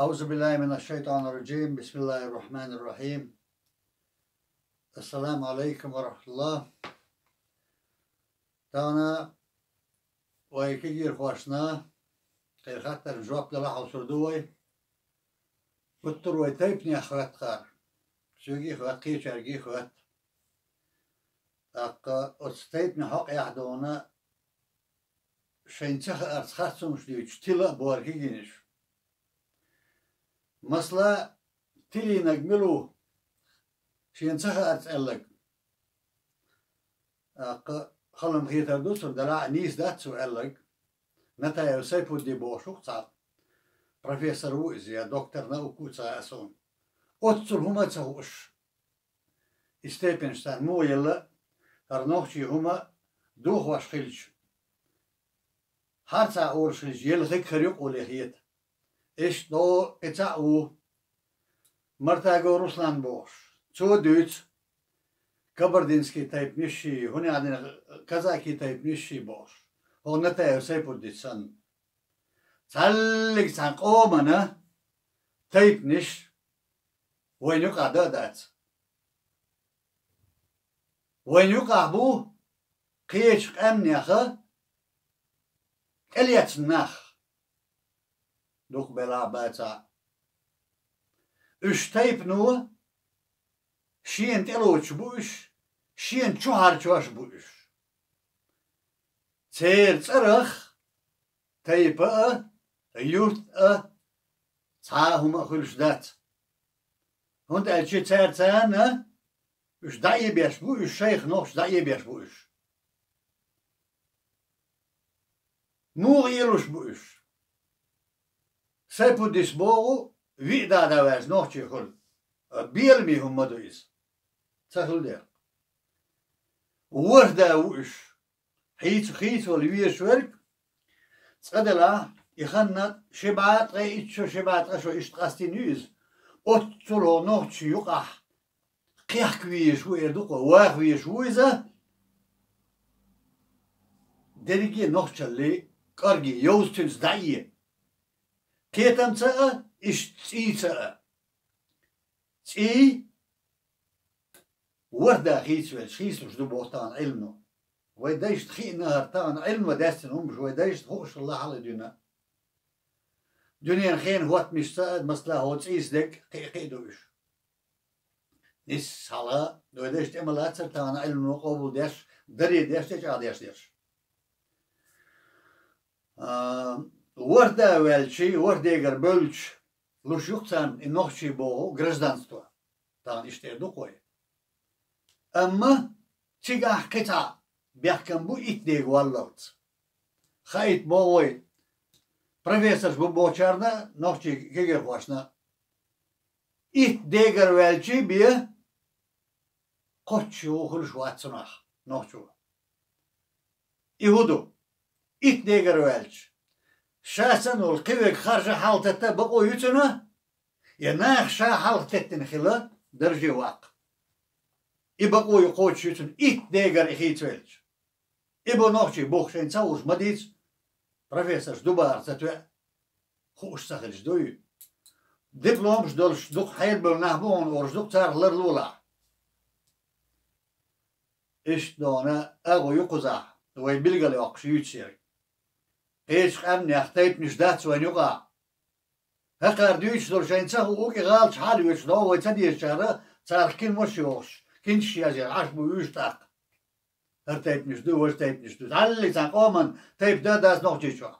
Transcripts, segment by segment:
أعوذ بالله من الشيطان الرجيم. بسم الله الرحمن الرحيم. السلام عليكم ورحمة الله. تانا ويكير خوشنا خير خاطر جواب للاحو سردوي كتر ويتيبني أخوات خار سوغي خوات قيش أرقي خوات أستيبني حق يحدونا شينتخ أرسخاتسو مشديوش تلا بواركي جينيش مثلا تلي نجملو شينتخ أرسألك خلهم خيتر دوسر دلع نيس دات سؤالك نتا يوسيبو دي بوشوك صار بروفيسور ويز يا دكتور ناوكو تساسون أتصل هما تسوش استيبنشتان مو يلا هرنوخشي هما دوخ واشخيلش هارتا أورشيلش يلغي خريق وليخيت إيش دو إتاعو مرتاقو روسلان بوش تو دوت كبردينسكي تايب نشي هوني عندنا كازاكي تايب نشي بوش هو نتا يوسيبو دي سن تسلق سان قومنا تايب نش وين يقع دادات وين يقع بو قيش أمني أخا كليت نخ دوك بلا باتا اش تايب نو شين تلوش بوش شين شوهر شوش بوش تير ترخ تايب يوت تاهم أخلش دات هند ألشي تير تانا اش داي بيش بوش شيخ نوش داي بيش بوش مو يلوش بوش سيبو ديس بوغو ويدا داواز نوشي خل بيلمي هم مدويز تخل دير ووردا وش خيت والويش ورك تصدلا يخنت شبات غيتشو شبات غشو اشتقاستي نيز أتلو نوشي يقع قيح كويش ويردوكو واخويش ويزا دريجي نوشي اللي كارجي يوستنس دايه كيتم تاء إش تي تاء تي وردا خيس وش دبوتان علمه ويدايش تخينا هرتان علم وداستن هم مش ويدايش تخوش الله على دينا دنيا خين هوت مش تاء مثلا هو تيس دك قيدوش نس حلا ويدايش تعمل تان علم وقبول داش دري داش تيش عاديش داش وردا велчи, вордегер бөлч, лушюксан и нохчи бо гражданство. Там иште дукой. Amma чигах кита бяхкан бу итдег валлот. Хайт бовой профессор бу бочарна нохчи гегер вашна. Итдегер велчи бие кочу хулш ватсунах нохчу. Ихуду итдегер велч. شاسن والقوي خارج حالته بقوا يتنا يناخ شا حالته خلا درجة واق يبقوا يقود يتن إت ديجر إخيتويلج يبقوا نوشي بوخشين تاوش مديت بروفيسور دوبار تتوع خوش سخلج دوي دبلومش دولش دوك حيل بالنهبون ورش دوك تار لرلولا إيش دونا أغو يقزع ويبلغ لوقش يتشيرك إيش خامني أختيت مش دات وين يقع هكار ديوش دور شين تسهو أوكي غالش حالي ويش دو ويتدي الشارع صار كين مش يوش كين شيازي عاش بويش تاق هرتيت مش دو ورتيت مش دو تعلي تاق أومن تيب دا داس نوختي شو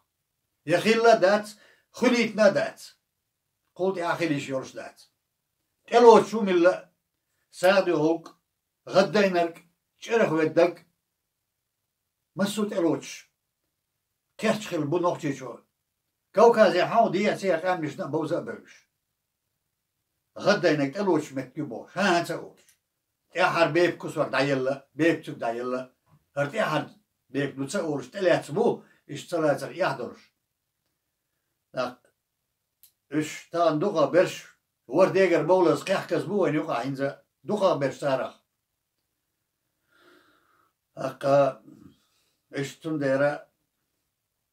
يخيلا دات خليتنا دات قلت يا أخي ليش يورش دات تلوت شو من سادي هوك غدينك شرخ ودك مسو تلوتش كيرش خل بو نوختي شو كوكازي حاو دي سيق أمنش نبوزا بوش غدينك تلوتش مكيبوش ها تقولش تيحر بيب كسور دايلا بيب تب دايلا هرتيحر بيب نتسأولش تلات بو إش تلاتر يحضرش إش تان دوغا برش ور ديگر بولس قيح كسبو وين يقع هنزا دوغا برش تارخ أقا إش تنديرا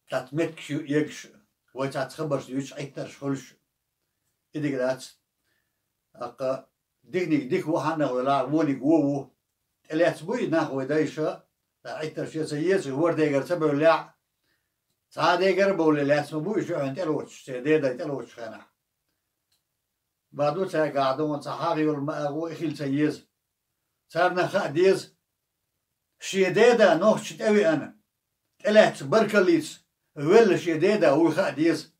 تاتمتك يكش وتاتخبرش يوش عيترش خلش إديك دات أق ديك ديك وحنا ولا وني وو اللي تبوي ناخو دايشة عيتر شيء سيئة هو ديجر سبب ولا صار ديجر بقول اللي اسمه بوي شو عند الوش سيدة الوش خنا بعدو قاعدون صحاري والماء إخيل سيئة صارنا خاديز شيدادا نوش تقوي أنا طلعت بركليس ولا شيدادا هو خاديز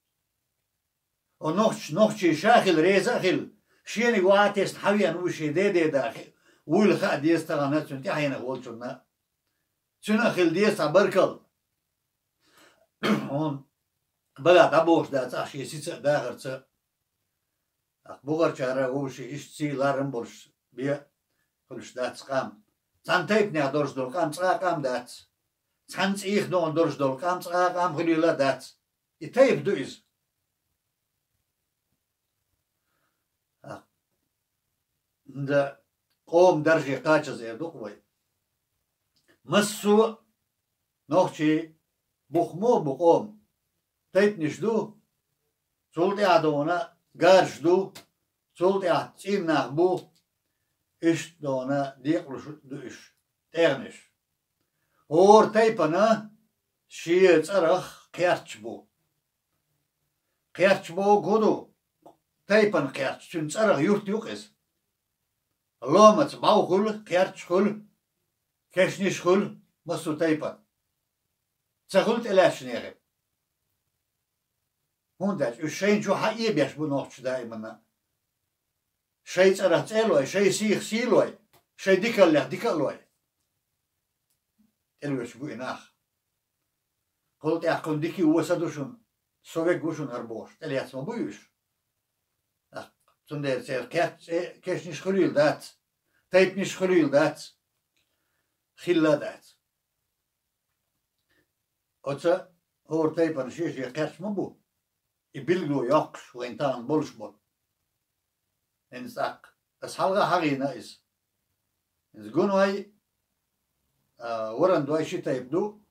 ونوش شاخل ريزا خل شيني قواتيس حوي أنو شيدادا داخل ويل خاديز تغنات سنتي حين قولتنا سنة خل ديز بركل هون بلا تبوش دا تاشي سيسا داخل سا بوغر شارع وشي إشتسي لارن بولش بيا كلش دات قام سانتيب نيا دورش دول قام قام دات سانس إيخ دون دورش دول قام خليلا دات يتيب دويز دا قوم درجي قاچة زي دوقوي مسو نوخشي بخمو بقوم تيب نشدو سولتي عدونا قارش دو سولتي عدسين ناخبو إش دونا ديقلوش دو إش تغنش هور تيبنا شيء ترخ قيرتش بو قدو تيبن قيرتش تن ترخ يورت يوقس اللهم تبعو خل قيرتش خل كشنيش خل مسو تيبن تخلت إلاش نيغي هون داش الشين جو حقيقي بيش بو نوحش دائما شيء ترخ تقلوي شيء سيخ سيلوي شيء ديكالوي الوش بو إناخ قلت يا كون ديكي وسدوشون سوفيك وشون هربوش تلي اسمه بويش تندير سير كيش نش خليل دات تيب نش خليل دات خلا دات اوتسا هور تيب نشيش يقرش مبو يبلغلو يقش وينتان بولش بول انساق اسحلغا حقينا اس انسقونوي ورن دوي شي تيب دو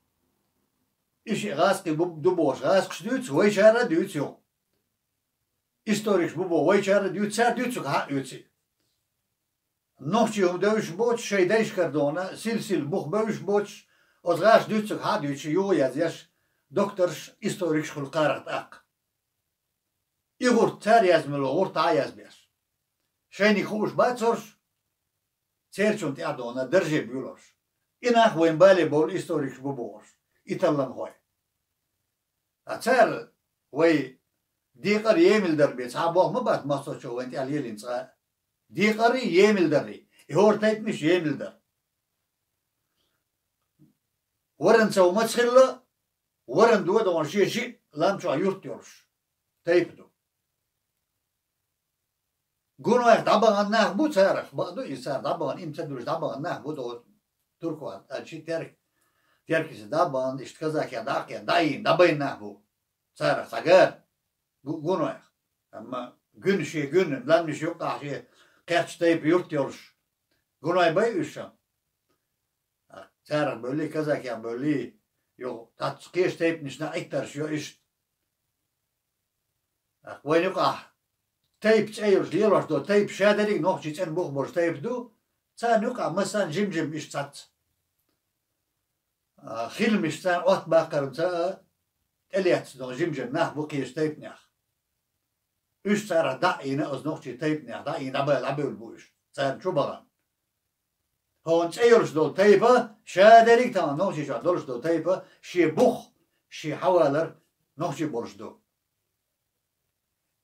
إشي غاسقي دو بوش غاسقش دوتس ويشارة دوتس يو إستوريش بوبو ويشارة دوتس سار دوتس حق دوتسي نوحشي هم دوش بوش شي دايش كردونا سلسل بوخ بوش بوش وزغاش دوتس حق دوتسي يو يزيش دكتورش إستوريش خلقارت أق إغور تار يزملو غور تا يزبيش شيني خوش باتسورش تيرشون تيادونا درجة بيولوش إناخ وين بالي بول إستوريش بوبوش يتلم خوي أتسال وي ديقر يمل دربي صعبوه ما بات مصر شو وانت عليه الانسان ديقر يمل دري يهور تيت مش يمل در ورن سو مسخلة ورن دو دون شيء لام شو يورت يورش تيب دو قولوا يا طبعا الناخ بو سارخ بعدو يسار طبعا امتدوش طبعا الناخ بو دو تركوا الشي تركيز دابان اشتكزاك يا داك يا داين دابين نحبو صار صغار قونوا اما gün şey gün lan bir şey yok da şey kaç tayıp yurt diyoruz قونوا باي وشا صار böyle kazak ya böyle yok tatskiş tayıp nişna ektar şu iş وين يقع تayıp çayır diyorlar da tayıp şaderik nok için bu boş tayıp du صار يقع مثلا جمجم iş tat خيلمشتان أوت باقرمتا إليات نو جمجم ناح بقيش تيب ناح إيش صار دعينا أز نوختي تيب ناح دعينا عبال بوش صار شو بغان هون تأيرش دول تيبا شادريك تما نوختي شو دولش دول تيبا شي بوخ شي حوالر نوختي بولش دو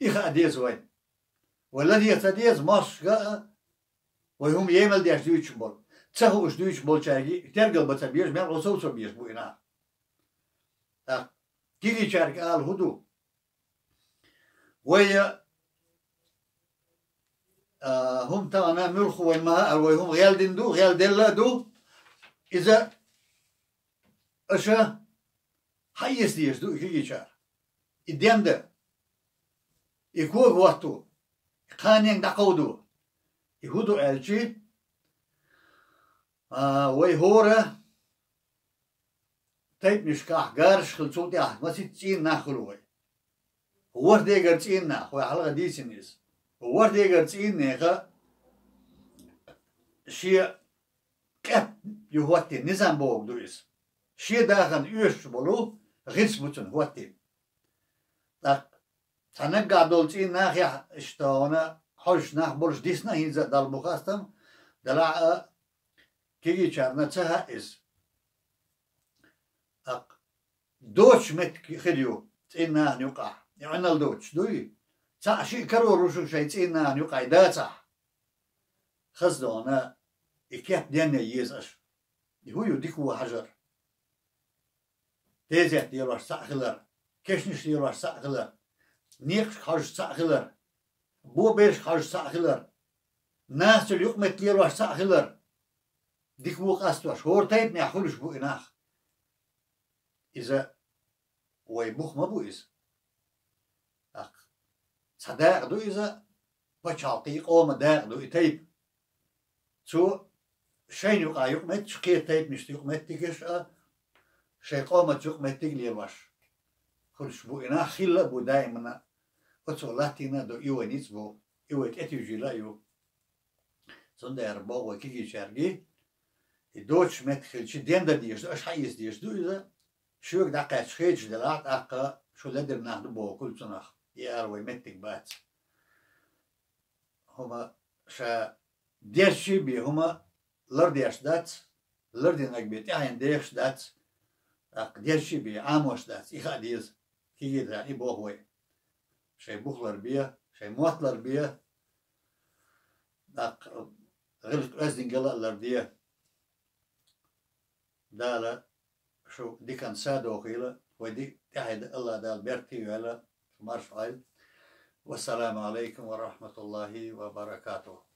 إخا أديز وين والذي يتديز ماشقا وهم يمل ديش دويتش بول تسهو إيش دويش بولشاجي ترجع بتبيش من رسول سبيش بوينا تيجي شارك آل هدو ويا هم تانا ملخو وما وهم غيال دندو غيال دلا دو إذا أشا حيس ديش دو يجي شار إديم ده يكوه وقتو قانين دقودو يهودو ألشي وي هورا تيب نشكاح قارش خلصوتي ما ستين ناخلوي هو دي قرتينا هو حلقة دي سنيس هو دي قرتينا خا شيء كاب يهوتي نظام بوق دويس شيء داخل يوش بلو غير بوتن هوتي لك تنقع دولتين ناخي اشتاونا حوش ناخ برش ديسنا هينزا دال مقاستم دلع كيجي شارنا تها إز أق دوش مت خديو تينا نيقع يعني الدوش دوي تا شيء كرو روشو شيء تينا نيقع داتا خزدونا إكياب دينا يزش هو يديكو حجر تيزيت ديروش ساخلر كشنش ديروش ساخلر نيقش خرج ساخلر بو بيش خرج ساخلر ناس اللي يقمت ديروش ساخلر ديكو قاستوش هور تايب ناخلش بو إناخ إذا ويبوخ ما بو إذا صداق دو إذا بشالقي قوم داق دو إتايب سو شين يقع يقمت شقير تايب نشت يقمت تيكش شي قومت يقمت تيك واش خلش بو إنا خيلة بو دائما أتو لاتينا دو إيوه نيتس بو إيوه تأتيوجي لا يو سندر باغو كيكي شارجي دوتش مت خلش دين دا ديش دو أش حيز ديش دو إذا شوك دقات شخيج دلات أقا شو لدر ناخدو بو كل تناخ ياروي متك بات هما شا ديش بي هما لرديش دات لردينك بيت يعني ديش دات ديش بي عاموش دات إخاديز كي دا إبوهوي شي بوخلر بيه شي موتلر بيه غير رزدين قلا لرديه دالا شو دي كان سادو خيلا ودي تحد الله دال بيرتي ولا مارش عيل والسلام عليكم ورحمة الله وبركاته.